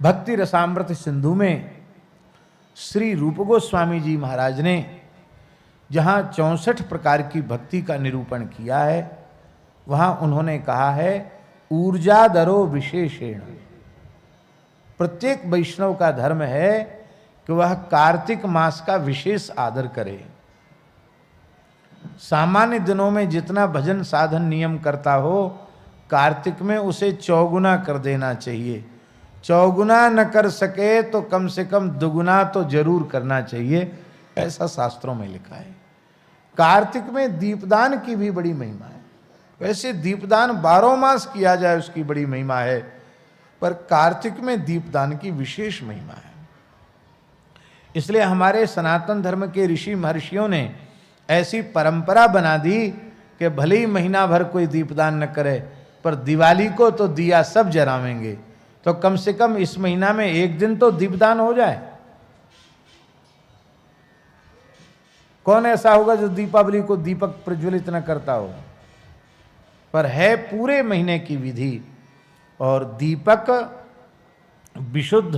भक्ति रसामृत सिंधु में श्री रूप गोस्वामी जी महाराज ने जहाँ 64 प्रकार की भक्ति का निरूपण किया है, वहाँ उन्होंने कहा है ऊर्जाधरो विशेषेण। प्रत्येक वैष्णव का धर्म है कि वह कार्तिक मास का विशेष आदर करे। सामान्य दिनों में जितना भजन साधन नियम करता हो, कार्तिक में उसे चौगुना कर देना चाहिए। चौगुना न कर सके तो कम से कम दुगुना तो जरूर करना चाहिए, ऐसा शास्त्रों में लिखा है। कार्तिक में दीपदान की भी बड़ी महिमा है। वैसे दीपदान 12 मास किया जाए उसकी बड़ी महिमा है, पर कार्तिक में दीपदान की विशेष महिमा है। इसलिए हमारे सनातन धर्म के ऋषि महर्षियों ने ऐसी परंपरा बना दी कि भले ही महीना भर कोई दीपदान न करे, पर दिवाली को तो दिया सब जलावेंगे, तो कम से कम इस महीना में एक दिन तो दीपदान हो जाए। कौन ऐसा होगा जो दीपावली को दीपक प्रज्वलित न करता हो? पर है पूरे महीने की विधि। और दीपक विशुद्ध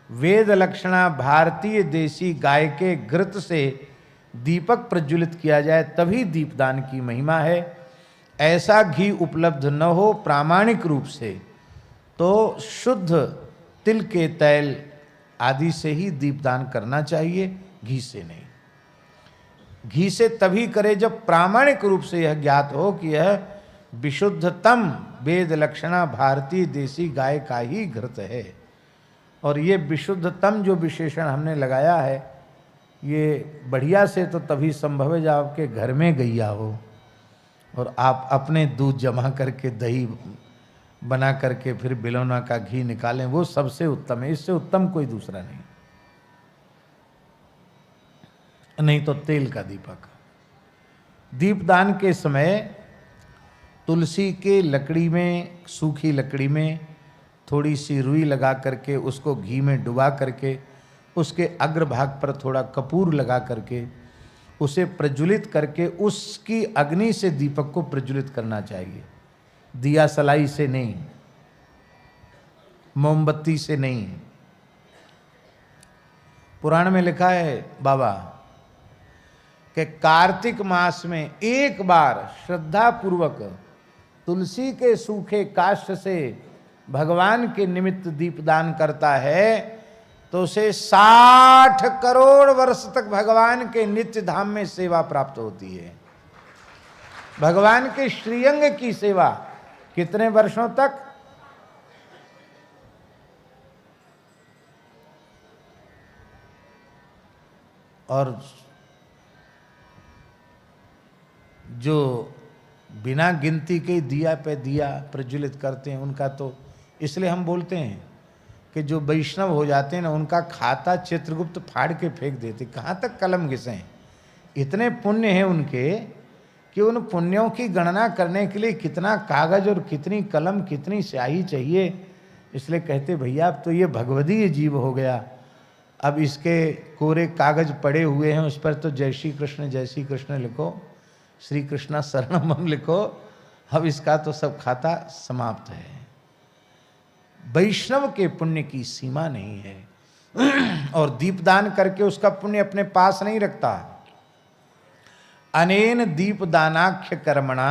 वेद लक्षणा भारतीय देसी गाय के घृत से दीपक प्रज्वलित किया जाए तभी दीपदान की महिमा है। ऐसा घी उपलब्ध न हो प्रामाणिक रूप से तो शुद्ध तिल के तेल आदि से ही दीपदान करना चाहिए, घी से नहीं। घी से तभी करे जब प्रामाणिक रूप से यह ज्ञात हो कि यह विशुद्धतम वेद लक्षणा भारतीय देसी गाय का ही घृत है। और ये विशुद्धतम जो विशेषण हमने लगाया है, ये बढ़िया से तो तभी संभव है जब आपके घर में गैया हो और आप अपने दूध जमा करके दही बना करके फिर बिलौना का घी निकालें, वो सबसे उत्तम है। इससे उत्तम कोई दूसरा नहीं। नहीं तो तेल का दीपक। दीपदान के समय तुलसी के लकड़ी में, सूखी लकड़ी में थोड़ी सी रुई लगा करके उसको घी में डुबा करके उसके अग्रभाग पर थोड़ा कपूर लगा करके उसे प्रज्वलित करके उसकी अग्नि से दीपक को प्रज्वलित करना चाहिए। दिया सलाई से नहीं, मोमबत्ती से नहीं। पुराण में लिखा है बाबा कि कार्तिक मास में एक बार श्रद्धा पूर्वक तुलसी के सूखे काष्ठ से भगवान के निमित्त दीपदान करता है तो उसे 60 करोड़ वर्ष तक भगवान के नित्य धाम में सेवा प्राप्त होती है। भगवान के श्रीअंग की सेवा कितने वर्षों तक? और जो बिना गिनती के दिया पे दिया प्रज्वलित करते हैं उनका तो, इसलिए हम बोलते हैं कि जो वैष्णव हो जाते हैं ना, उनका खाता चित्रगुप्त फाड़ के फेंक देते। कहाँ तक कलम घिसें? इतने पुण्य हैं उनके कि उन पुण्यों की गणना करने के लिए कितना कागज और कितनी कलम कितनी स्याही चाहिए। इसलिए कहते भैया अब तो ये भगवदीय जीव हो गया, अब इसके कोरे कागज पड़े हुए हैं, उस पर तो जय श्री कृष्ण लिखो, श्री कृष्णा शरणम लिखो, अब इसका तो सब खाता समाप्त है। वैष्णव के पुण्य की सीमा नहीं है और दीपदान करके उसका पुण्य अपने पास नहीं रखता। अनेन दीपदानाख्य कर्मणा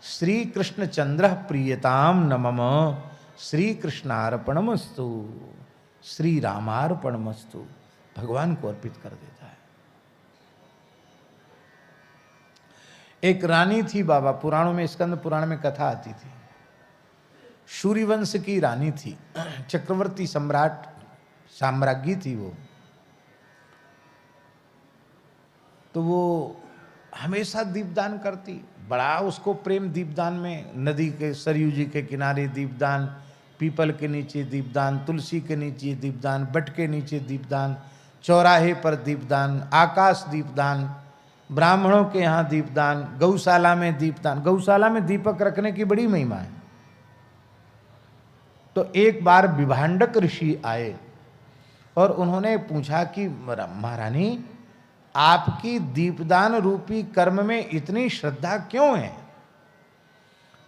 श्री कृष्ण चंद्र प्रियताम नमम श्री कृष्णार्पणमस्तु श्री रामार्पणमस्तु, भगवान को अर्पित कर देता है। एक रानी थी बाबा, पुराणों में, स्कंद पुराण में कथा आती थी। सूर्यवंश की रानी थी, चक्रवर्ती सम्राट साम्राज्ञी थी वो। तो वो हमेशा दीपदान करती, बड़ा उसको प्रेम दीपदान में। नदी के सरयू जी के किनारे दीपदान, पीपल के नीचे दीपदान, तुलसी के नीचे दीपदान, बट के नीचे दीपदान, चौराहे पर दीपदान, आकाश दीपदान, ब्राह्मणों के यहाँ दीपदान, गौशाला में दीपदान। गौशाला में दीपक रखने की बड़ी महिमा है। तो एक बार विभांडक ऋषि आए और उन्होंने पूछा कि महारानी आपकी दीपदान रूपी कर्म में इतनी श्रद्धा क्यों है?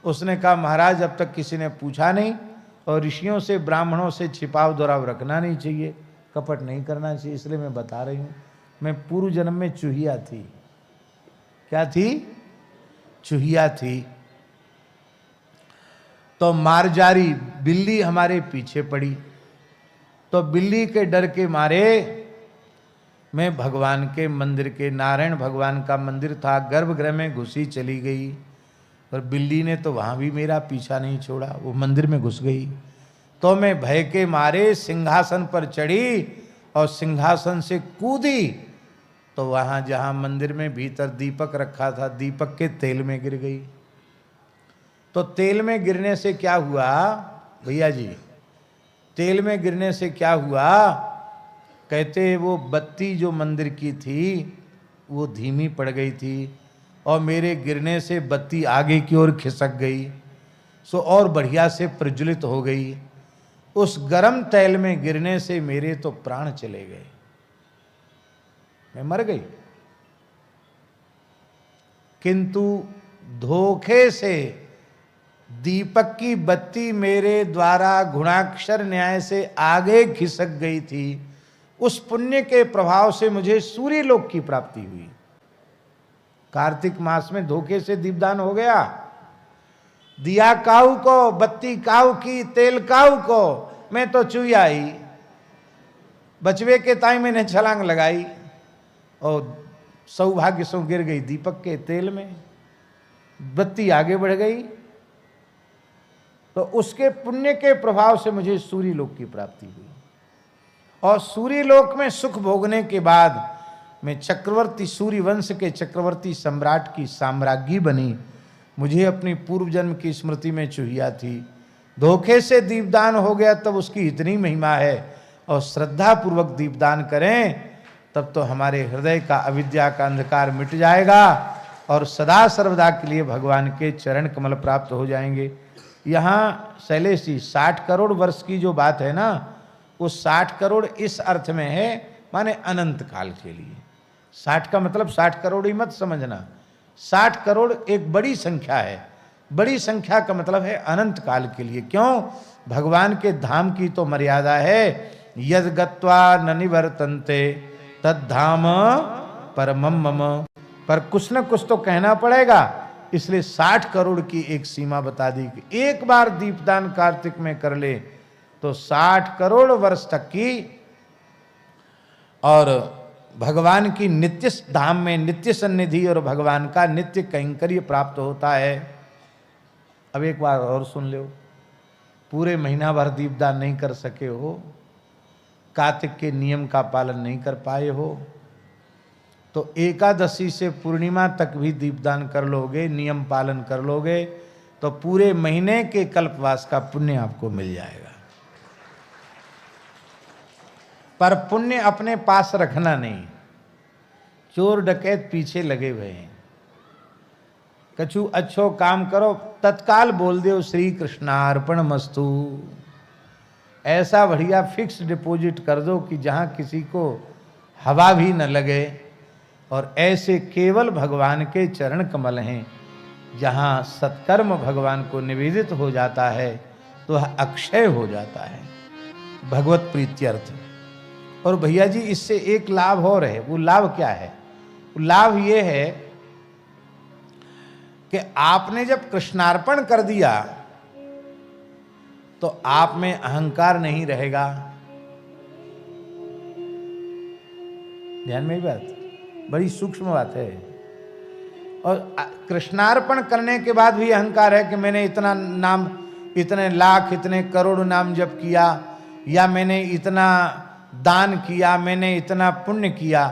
उसने कहा महाराज अब तक किसी ने पूछा नहीं और ऋषियों से ब्राह्मणों से छिपाव दुराव रखना नहीं चाहिए, कपट नहीं करना चाहिए। इसलिए मैं बता रही हूँ, मैं पूर्व जन्म में चूहिया थी। क्या थी? चूहिया थी। तो मारजारी बिल्ली हमारे पीछे पड़ी, तो बिल्ली के डर के मारे मैं भगवान के मंदिर के, नारायण भगवान का मंदिर था, गर्भगृह में घुसी चली गई। पर बिल्ली ने तो वहां भी मेरा पीछा नहीं छोड़ा, वो मंदिर में घुस गई। तो मैं भय के मारे सिंहासन पर चढ़ी और सिंहासन से कूदी, तो वहां जहां मंदिर में भीतर दीपक रखा था, दीपक के तेल में गिर गई। तो तेल में गिरने से क्या हुआ भैया जी? तेल में गिरने से क्या हुआ? कहते वो बत्ती जो मंदिर की थी वो धीमी पड़ गई थी, और मेरे गिरने से बत्ती आगे की ओर खिसक गई, सो और बढ़िया से प्रज्वलित हो गई। उस गरम तेल में गिरने से मेरे तो प्राण चले गए, मैं मर गई। किंतु धोखे से दीपक की बत्ती मेरे द्वारा गुणाक्षर न्याय से आगे खिसक गई थी। उस पुण्य के प्रभाव से मुझे सूर्य लोक की प्राप्ति हुई। कार्तिक मास में धोखे से दीपदान हो गया, दिया काऊ को, बत्ती काऊ की, तेल काऊ को, मैं तो चूया ही। बचवे के ताई मैंने छलांग लगाई और सौभाग्य से गिर गई दीपक के तेल में, बत्ती आगे बढ़ गई। तो उसके पुण्य के प्रभाव से मुझे सूर्य लोक की प्राप्ति हुई, और सूर्य लोक में सुख भोगने के बाद मैं चक्रवर्ती, सूर्य वंश के चक्रवर्ती सम्राट की साम्राज्ञी बनी। मुझे अपनी पूर्व जन्म की स्मृति में चूहिया थी, धोखे से दीपदान हो गया, तब उसकी इतनी महिमा है। और श्रद्धा पूर्वक दीपदान करें तब तो हमारे हृदय का अविद्या का अंधकार मिट जाएगा, और सदा सर्वदा के लिए भगवान के चरण कमल प्राप्त हो जाएंगे। यहाँ शैलेश जी 60 करोड़ वर्ष की जो बात है ना, वो 60 करोड़ इस अर्थ में है, माने अनंत काल के लिए। 60 का मतलब 60 करोड़ ही मत समझना, 60 करोड़ एक बड़ी संख्या है। बड़ी संख्या का मतलब है अनंत काल के लिए। क्यों? भगवान के धाम की तो मर्यादा है, यद गत्वा न निवर्तन्ते तद धाम परमम मम। पर कुछ न कुछ तो कहना पड़ेगा, इसलिए 60 करोड़ की एक सीमा बता दी कि एक बार दीपदान कार्तिक में कर ले तो 60 करोड़ वर्ष तक की, और भगवान की नित्य धाम में नित्य सन्निधि और भगवान का नित्य कैंकर्य प्राप्त होता है। अब एक बार और सुन लो, पूरे महीना भर दीपदान नहीं कर सके हो, कार्तिक के नियम का पालन नहीं कर पाए हो, तो एकादशी से पूर्णिमा तक भी दीपदान कर लोगे, नियम पालन कर लोगे, तो पूरे महीने के कल्पवास का पुण्य आपको मिल जाएगा। पर पुण्य अपने पास रखना नहीं, चोर डकैत पीछे लगे हुए हैं। कछु अच्छो काम करो, तत्काल बोल दो श्री कृष्णार्पण मस्तु। ऐसा बढ़िया फिक्स डिपॉजिट कर दो कि जहां किसी को हवा भी न लगे, और ऐसे केवल भगवान के चरण कमल हैं, जहां सत्कर्म भगवान को निवेदित हो जाता है तो अक्षय हो जाता है भगवत प्रीत्यर्थ। और भैया जी इससे एक लाभ और है, वो लाभ क्या है? वो लाभ ये है कि आपने जब कृष्णार्पण कर दिया तो आप में अहंकार नहीं रहेगा। ध्यान में ही बात, बड़ी सूक्ष्म बात है। और कृष्णार्पण करने के बाद भी अहंकार है कि मैंने इतना नाम, इतने लाख, इतने करोड़ नाम जप किया, या मैंने इतना दान किया, मैंने इतना पुण्य किया,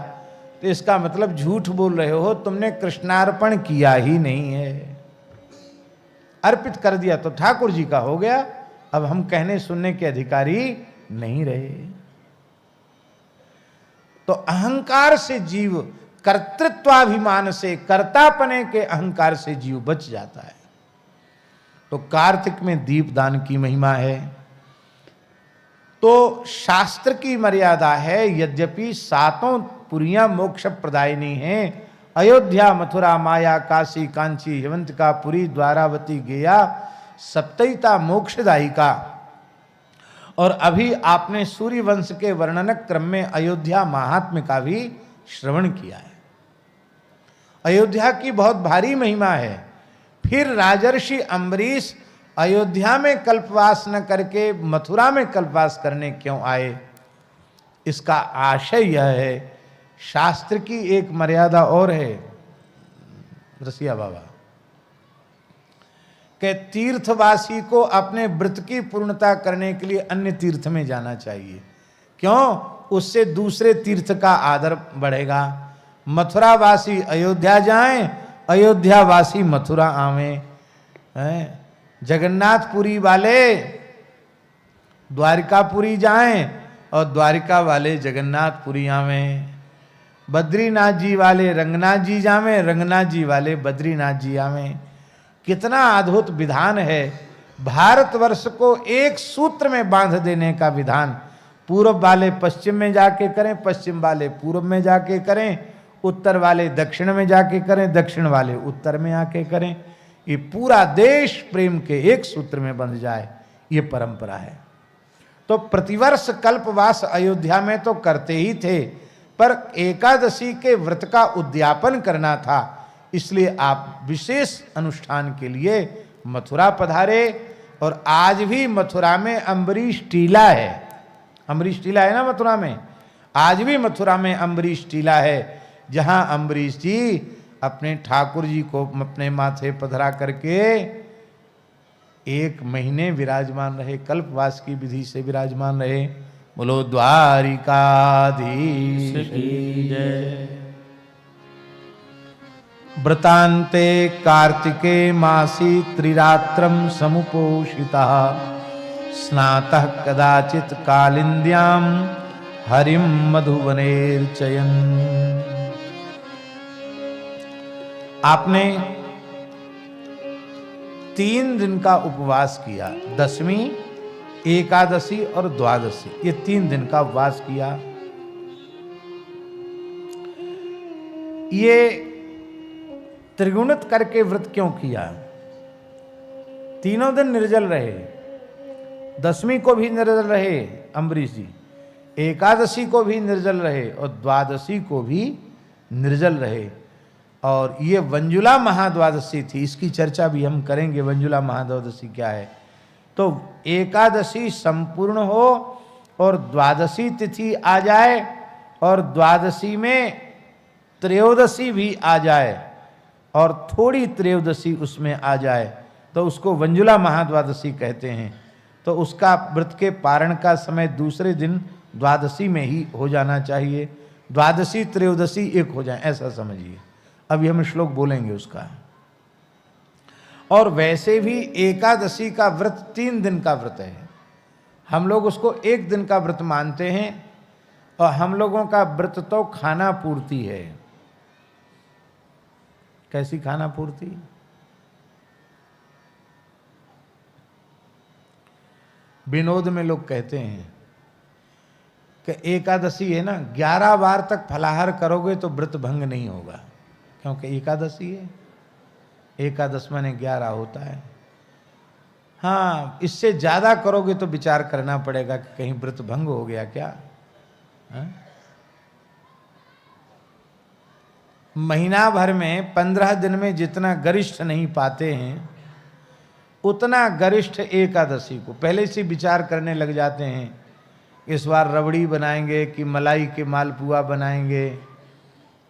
तो इसका मतलब झूठ बोल रहे हो, तुमने कृष्णार्पण किया ही नहीं है। अर्पित कर दिया तो ठाकुर जी का हो गया, अब हम कहने सुनने के अधिकारी नहीं रहे। तो अहंकार से जीव, कर्तृत्वाभिमान से, कर्तापने के अहंकार से जीव बच जाता है। तो कार्तिक में दीपदान की महिमा है। तो शास्त्र की मर्यादा है, यद्यपि 7 पुरियां मोक्ष प्रदायिनी हैं, अयोध्या, मथुरा, माया, काशी, कांची, हेमंतिका, पुरी, द्वारावती, गया, सप्तैता मोक्षदायिका, और अभी आपने सूर्य वंश के वर्णनक क्रम में अयोध्या महात्म्य का भी श्रवण किया है। अयोध्या की बहुत भारी महिमा है। फिर राजर्षि अम्बरीश अयोध्या में कल्पवास न करके मथुरा में कल्पवास करने क्यों आए? इसका आशय यह है, शास्त्र की एक मर्यादा और है रसिया बाबा, कि तीर्थवासी को अपने व्रत की पूर्णता करने के लिए अन्य तीर्थ में जाना चाहिए। क्यों? उससे दूसरे तीर्थ का आदर बढ़ेगा। मथुरावासी अयोध्या जाएं, अयोध्यावासी मथुरा आवें, जगन्नाथपुरी वाले द्वारिकापुरी जाएं और द्वारिका वाले जगन्नाथपुरी आवें, बद्रीनाथ जी वाले रंगनाथ जी जावें, रंगनाथ जी वाले बद्रीनाथ जी आवें। कितना अद्भुत विधान है। भारतवर्ष को एक सूत्र में बांध देने का विधान। पूर्व वाले पश्चिम में जाके करें, पश्चिम वाले पूर्व में जाके करें, उत्तर वाले दक्षिण में जाके करें, दक्षिण वाले उत्तर में आके करें। ये पूरा देश प्रेम के एक सूत्र में बंध जाए, ये परंपरा है। तो प्रतिवर्ष कल्पवास अयोध्या में तो करते ही थे, पर एकादशी के व्रत का उद्यापन करना था, इसलिए आप विशेष अनुष्ठान के लिए मथुरा पधारे। और आज भी मथुरा में अम्बरीश टीला है। अम्बरीश टीला है ना मथुरा में, आज भी मथुरा में अम्बरीश टीला है, जहां अम्बरीश जी अपने ठाकुर जी को अपने माथे पधरा करके 1 महीने विराजमान रहे, कल्पवास की विधि से विराजमान रहे। बोलो द्वारिकाधीश की जय। व्रतान्ते कार्तिके मासी त्रिरात्रं समुपोषितः, स्नातः कदाचित् कालिन्द्यां हरिं मधुवनेर्चयन्। आपने 3 दिन का उपवास किया, दशमी, एकादशी और द्वादशी, ये 3 दिन का उपवास किया। ये त्रिगुणित करके व्रत क्यों किया? तीनों दिन निर्जल रहे, दशमी को भी निर्जल रहे अम्बरीश जी, एकादशी को भी निर्जल रहे और द्वादशी को भी निर्जल रहे। और ये वंजुला महाद्वादशी थी, इसकी चर्चा भी हम करेंगे, वंजुला महाद्वादशी क्या है। तो एकादशी संपूर्ण हो और द्वादशी तिथि आ जाए और द्वादशी में त्रयोदशी भी आ जाए और थोड़ी त्रयोदशी उसमें आ जाए, तो उसको वंजुला महाद्वादशी कहते हैं। तो उसका व्रत के पारण का समय दूसरे दिन द्वादशी में ही हो जाना चाहिए। द्वादशी त्रयोदशी एक हो जाए, ऐसा समझिए। अभी हम श्लोक बोलेंगे उसका। और वैसे भी एकादशी का व्रत 3 दिन का व्रत है, हम लोग उसको 1 दिन का व्रत मानते हैं। और हम लोगों का व्रत तो खाना पूर्ति है। कैसी खाना पूर्ति? विनोद में लोग कहते हैं कि एकादशी है ना, 11 बार तक फलाहार करोगे तो व्रत भंग नहीं होगा, क्योंकि एकादशी है। एकादश माने 11 होता है। हाँ, इससे ज्यादा करोगे तो विचार करना पड़ेगा कि कहीं व्रत भंग हो गया क्या। हा? महीना भर में 15 दिन में जितना गरिष्ठ नहीं पाते हैं, उतना गरिष्ठ एकादशी को पहले से विचार करने लग जाते हैं। इस बार रबड़ी बनाएंगे कि मलाई के मालपुआ बनाएंगे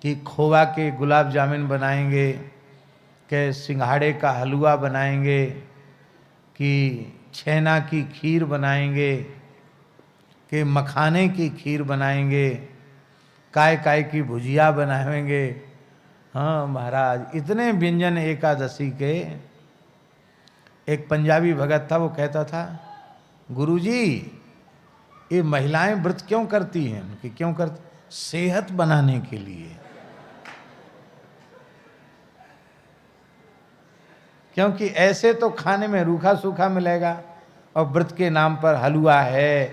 कि खोवा के गुलाब जामुन बनाएंगे कि सिंघाड़े का हलवा बनाएंगे कि छेना की खीर बनाएंगे कि मखाने की खीर बनाएंगे, काय काय की भुजिया बनाएंगे। हाँ महाराज, इतने व्यंजन एकादशी के। एक पंजाबी भगत था, वो कहता था, गुरुजी ये महिलाएं व्रत क्यों करती हैं? कि क्यों करती? सेहत बनाने के लिए। क्योंकि ऐसे तो खाने में रूखा सूखा मिलेगा, और व्रत के नाम पर हलवा है,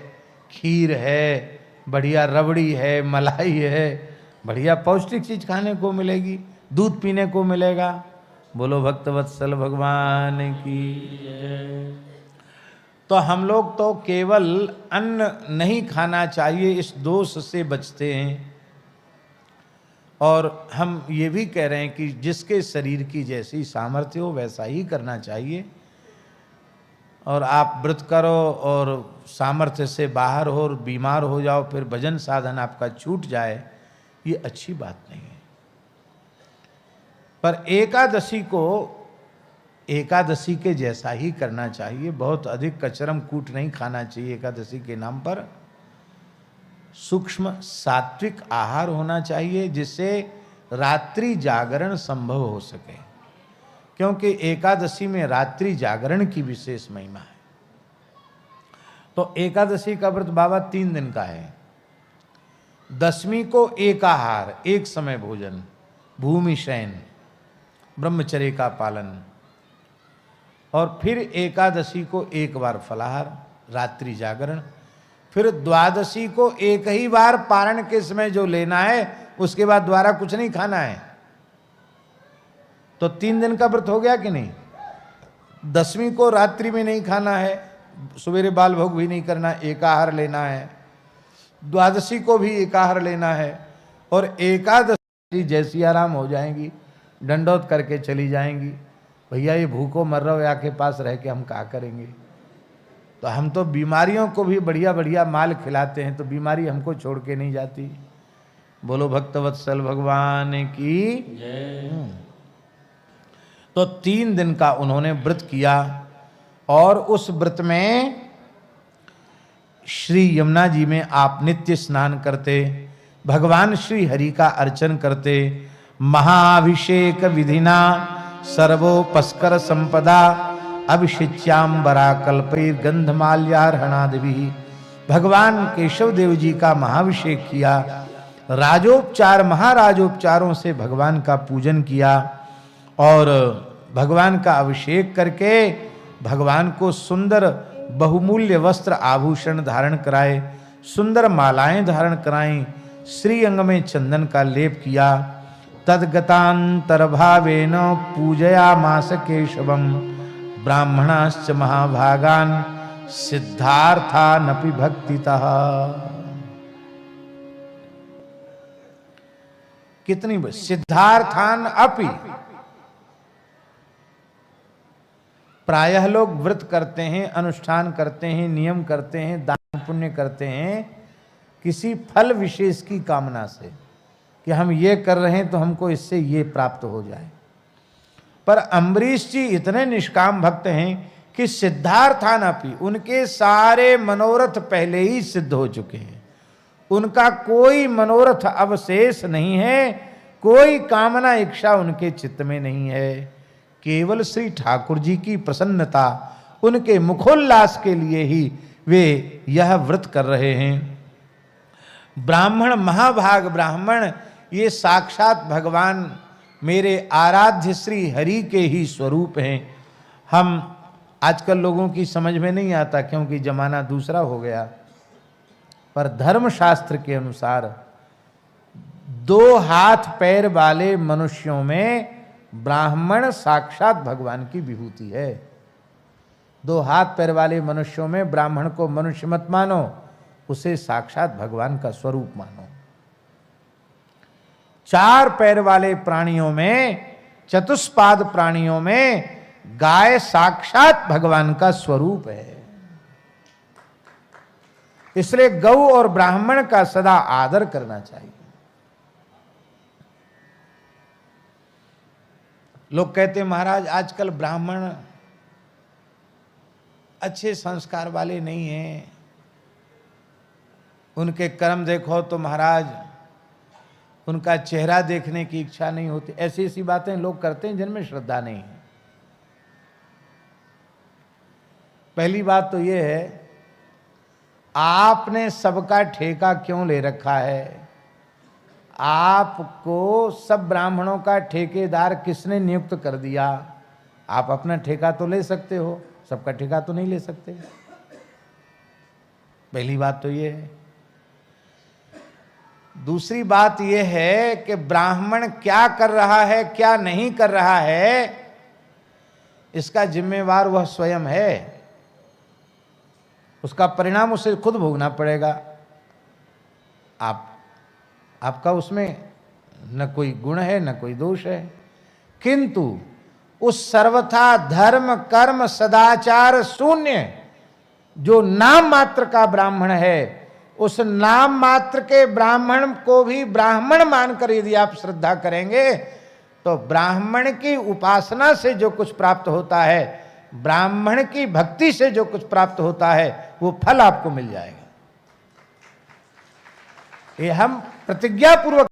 खीर है, बढ़िया रबड़ी है, मलाई है, बढ़िया पौष्टिक चीज खाने को मिलेगी, दूध पीने को मिलेगा। बोलो भक्तवत्सल भगवान की। तो हम लोग तो केवल अन्न नहीं खाना चाहिए इस दोष से बचते हैं। और हम ये भी कह रहे हैं कि जिसके शरीर की जैसी सामर्थ्य हो वैसा ही करना चाहिए। और आप व्रत करो और सामर्थ्य से बाहर हो और बीमार हो जाओ, फिर भजन साधन आपका छूट जाए, ये अच्छी बात नहीं है। पर एकादशी को एकादशी के जैसा ही करना चाहिए। बहुत अधिक कचरम कूट नहीं खाना चाहिए एकादशी के नाम पर। सूक्ष्म सात्विक आहार होना चाहिए जिससे रात्रि जागरण संभव हो सके, क्योंकि एकादशी में रात्रि जागरण की विशेष महिमा है। तो एकादशी का व्रत बाबा 3 दिन का है। दशमी को एकाहार, एक समय भोजन, भूमि शयन, ब्रह्मचर्य का पालन, और फिर एकादशी को एक बार फलाहार, रात्रि जागरण, फिर द्वादशी को एक ही बार पारण के समय जो लेना है, उसके बाद दोबारा कुछ नहीं खाना है। तो 3 दिन का व्रत हो गया कि नहीं। दशमी को रात्रि में नहीं खाना है, सवेरे बाल भोग भी नहीं करना, एकाहार लेना है। द्वादशी को भी एकाहार लेना है, और एकादशी जैसी आराम हो जाएंगी, दंडौत करके चली जाएंगी। भैया ये भूखों मर रहे हो, या के पास रह के हम क्या करेंगे। तो हम तो बीमारियों को भी बढ़िया बढ़िया माल खिलाते हैं, तो बीमारी हमको छोड़ के नहीं जाती। बोलो भक्तवत्सल भगवान की जय। तो 3 दिन का उन्होंने व्रत किया, और उस व्रत में श्री यमुना जी में आप नित्य स्नान करते, भगवान श्री हरि का अर्चन करते, महाअभिषेक विधिना सर्वोपस्कर संपदा अभिषिच्याम्बरा कल्पैर गंधमाल्यार्हणादिभिः। भगवान केशव देव जी का महाअभिषेक किया, राजोपचार महाराजोपचारों से भगवान का पूजन किया, और भगवान का अभिषेक करके भगवान को सुंदर बहुमूल्य वस्त्र आभूषण धारण कराए, सुंदर मालाएं धारण कराएं, श्री अंग में चंदन का लेप किया। तद्गतांतर भावेन पूजयामास केशवम ब्राह्मणाश्च महाभागान सिद्धार्थानपि भक्तितः। कितनी सिद्धार्थान अपि। प्रायः लोग व्रत करते हैं, अनुष्ठान करते हैं, नियम करते हैं, दान पुण्य करते हैं किसी फल विशेष की कामना से, कि हम ये कर रहे हैं तो हमको इससे ये प्राप्त हो जाए। पर अम्बरीश जी इतने निष्काम भक्त हैं कि सिद्धार्थानपि, उनके सारे मनोरथ पहले ही सिद्ध हो चुके हैं। उनका कोई मनोरथ अवशेष नहीं है, कोई कामना इच्छा उनके चित्त में नहीं है। केवल श्री ठाकुर जी की प्रसन्नता, उनके मुखोल्लास के लिए ही वे यह व्रत कर रहे हैं। ब्राह्मण, महाभाग ब्राह्मण, ये साक्षात भगवान मेरे आराध्य श्री हरि के ही स्वरूप हैं। हम आजकल लोगों की समझ में नहीं आता, क्योंकि जमाना दूसरा हो गया। पर धर्मशास्त्र के अनुसार 2 हाथ पैर वाले मनुष्यों में ब्राह्मण साक्षात भगवान की विभूति है। 2 हाथ पैर वाले मनुष्यों में ब्राह्मण को मनुष्य मत मानो, उसे साक्षात भगवान का स्वरूप मानो। 4 पैर वाले प्राणियों में, चतुष्पाद प्राणियों में गाय साक्षात भगवान का स्वरूप है। इसलिए गौ और ब्राह्मण का सदा आदर करना चाहिए। लोग कहते हैं महाराज आजकल ब्राह्मण अच्छे संस्कार वाले नहीं हैं, उनके कर्म देखो तो महाराज उनका चेहरा देखने की इच्छा नहीं होती। ऐसी ऐसी बातें लोग करते हैं जिनमें श्रद्धा नहीं है। पहली बात तो यह है, आपने सबका ठेका क्यों ले रखा है? आपको सब ब्राह्मणों का ठेकेदार किसने नियुक्त कर दिया? आप अपना ठेका तो ले सकते हो, सबका ठेका तो नहीं ले सकते। पहली बात तो ये है। दूसरी बात यह है कि ब्राह्मण क्या कर रहा है, क्या नहीं कर रहा है, इसका जिम्मेवार वह स्वयं है। उसका परिणाम उसे खुद भोगना पड़ेगा। आपका उसमें न कोई गुण है न कोई दोष है, किंतु उस सर्वथा धर्म कर्म सदाचार शून्य जो नाम मात्र का ब्राह्मण है, उस नाम मात्र के ब्राह्मण को भी ब्राह्मण मानकर यदि आप श्रद्धा करेंगे तो ब्राह्मण की उपासना से जो कुछ प्राप्त होता है, ब्राह्मण की भक्ति से जो कुछ प्राप्त होता है, वो फल आपको मिल जाएगा। ये हम प्रतिज्ञा पूर्वक